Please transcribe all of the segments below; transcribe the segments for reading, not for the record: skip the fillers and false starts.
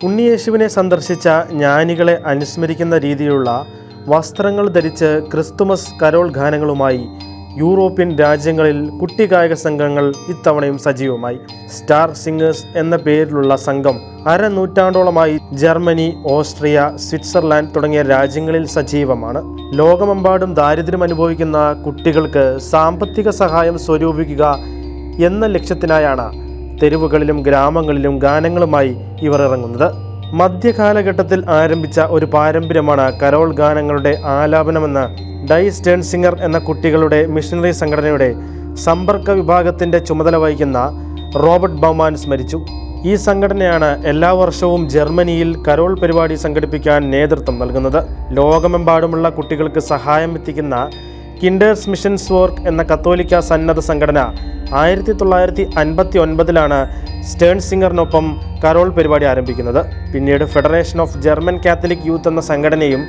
ഉണ്ണിയേശുവിനെ സന്ദർശിച്ച ജ്ഞാനികളെ അനുസ്മരിക്കുന്ന രീതിയിലുള്ള വസ്ത്രങ്ങൾ ധരിച്ച് ക്രിസ്തുമസ് കരോൾ ഗാനങ്ങളുമായി യൂറോപ്യൻ രാജ്യങ്ങളിൽ കുട്ടിഗായക സംഘങ്ങൾ ഇത്തവണയും സജീവമായി. സ്റ്റാർ സിംഗേഴ്സ് എന്ന പേരിലുള്ള സംഘം അരനൂറ്റാണ്ടോളമായി ജർമ്മനി, ഓസ്ട്രിയ, സ്വിറ്റ്സർലാൻഡ് തുടങ്ങിയ രാജ്യങ്ങളിൽ സജീവമാണ്. ലോകമെമ്പാടും ദാരിദ്ര്യം അനുഭവിക്കുന്ന കുട്ടികൾക്ക് സാമ്പത്തിക സഹായം സ്വരൂപിക്കുക എന്ന ലക്ഷ്യത്തിനായാണ് തെരുവുകളിലും ഗ്രാമങ്ങളിലും ഗാനങ്ങളുമായി ഇവർ ഇറങ്ങുന്നത്. മധ്യകാലഘട്ടത്തിൽ ആരംഭിച്ച ഒരു പാരമ്പര്യമാണ് കരോൾ ഗാനങ്ങളുടെ ആലാപനമെന്ന് ഡൈ സ്റ്റേൺസിംഗർ എന്ന കുട്ടികളുടെ മിഷണറി സംഘടനയുടെ സമ്പർക്ക വിഭാഗത്തിൻ്റെ ചുമതല വഹിക്കുന്ന റോബർട്ട് ബൗമാൻ സ്മരിച്ചു. ഈ സംഘടനയാണ് എല്ലാ വർഷവും ജർമ്മനിയിൽ കരോൾ പരിപാടി സംഘടിപ്പിക്കാൻ നേതൃത്വം നൽകുന്നത്. ലോകമെമ്പാടുമുള്ള കുട്ടികൾക്ക് സഹായം എത്തിക്കുന്ന കിൻഡേഴ്സ് മിഷൻസ് വർക്ക് എന്ന കത്തോലിക്ക സന്നദ്ധ സംഘടന 1959 സ്റ്റേൺസിംഗറിനൊപ്പം കരോൾ പരിപാടി ആരംഭിക്കുന്നത്. പിന്നീട് federation of German Catholic youth എന്ന സംഘടനയും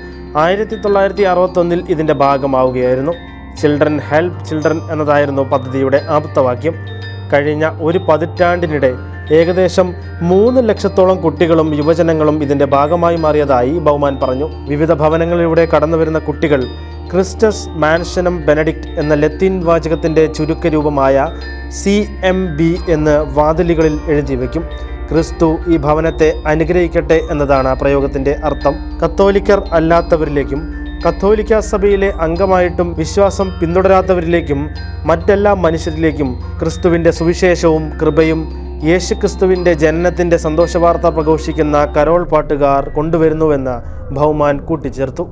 1961 ഇതിൻ്റെ ഭാഗമാവുകയായിരുന്നു. ചിൽഡ്രൻ ഹെൽപ്പ് ചിൽഡ്രൻ എന്നതായിരുന്നു പദ്ധതിയുടെ ആപ്തവാക്യം. കഴിഞ്ഞ ഒരു പതിറ്റാണ്ടിനിടെ ഏകദേശം 3 ലക്ഷത്തോളം കുട്ടികളും യുവജനങ്ങളും ഇതിൻ്റെ ഭാഗമായി മാറിയതായി ബൗമാൻ പറഞ്ഞു. വിവിധ ഭവനങ്ങളിലൂടെ കടന്നുവരുന്ന കുട്ടികൾ ക്രിസ്റ്റസ് മാൻഷനം ബെനഡിക്റ്റ് എന്ന ലത്തീൻ വാചകത്തിൻ്റെ ചുരുക്കരൂപമായ CMB എന്ന് വാതിലുകളിൽ എഴുതി വയ്ക്കും. ക്രിസ്തു ഈ ഭവനത്തെ അനുഗ്രഹിക്കട്ടെ എന്നതാണ് പ്രയോഗത്തിൻ്റെ അർത്ഥം. കത്തോലിക്കർ അല്ലാത്തവരിലേക്കും കത്തോലിക്ക സഭയിലെ അംഗമായിട്ടും വിശ്വാസം പിന്തുടരാത്തവരിലേക്കും മറ്റെല്ലാ മനുഷ്യരിലേക്കും ക്രിസ്തുവിൻ്റെ സുവിശേഷവും കൃപയും യേശുക്രിസ്തുവിൻ്റെ ജനനത്തിൻ്റെ സന്തോഷവാർത്ത പ്രഘോഷിക്കുന്ന കരോൾ പാട്ടുകാർ കൊണ്ടുവരുന്നുവെന്ന് ബൗമാൻ കൂട്ടിച്ചേർത്തു.